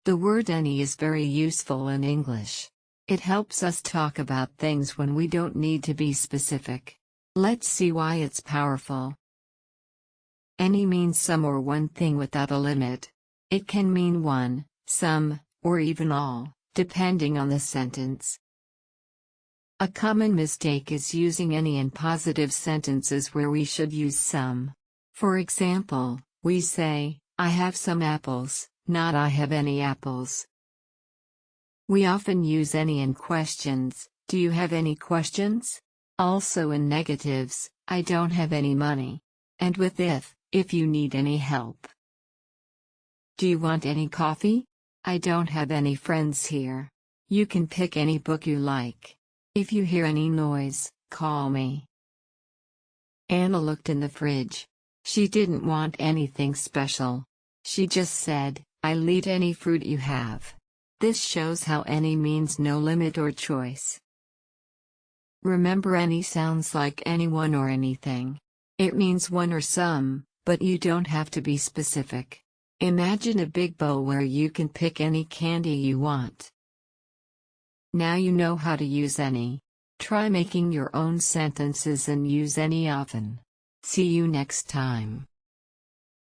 The word any is very useful in English. It helps us talk about things when we don't need to be specific. Let's see why it's powerful. Any means some or one thing without a limit. It can mean one, some, or even all, depending on the sentence. A common mistake is using any in positive sentences where we should use some. For example, we say, I have some apples, not I have any apples. We often use any in questions, do you have any questions? Also in negatives, I don't have any money. And with if you need any help. Do you want any coffee? I don't have any friends here. You can pick any book you like. If you hear any noise, call me. Anna looked in the fridge. She didn't want anything special. She just said, I'll eat any fruit you have. This shows how any means no limit or choice. Remember, any sounds like anyone or anything. It means one or some, but you don't have to be specific. Imagine a big bowl where you can pick any candy you want. Now you know how to use any. Try making your own sentences and use any often. See you next time.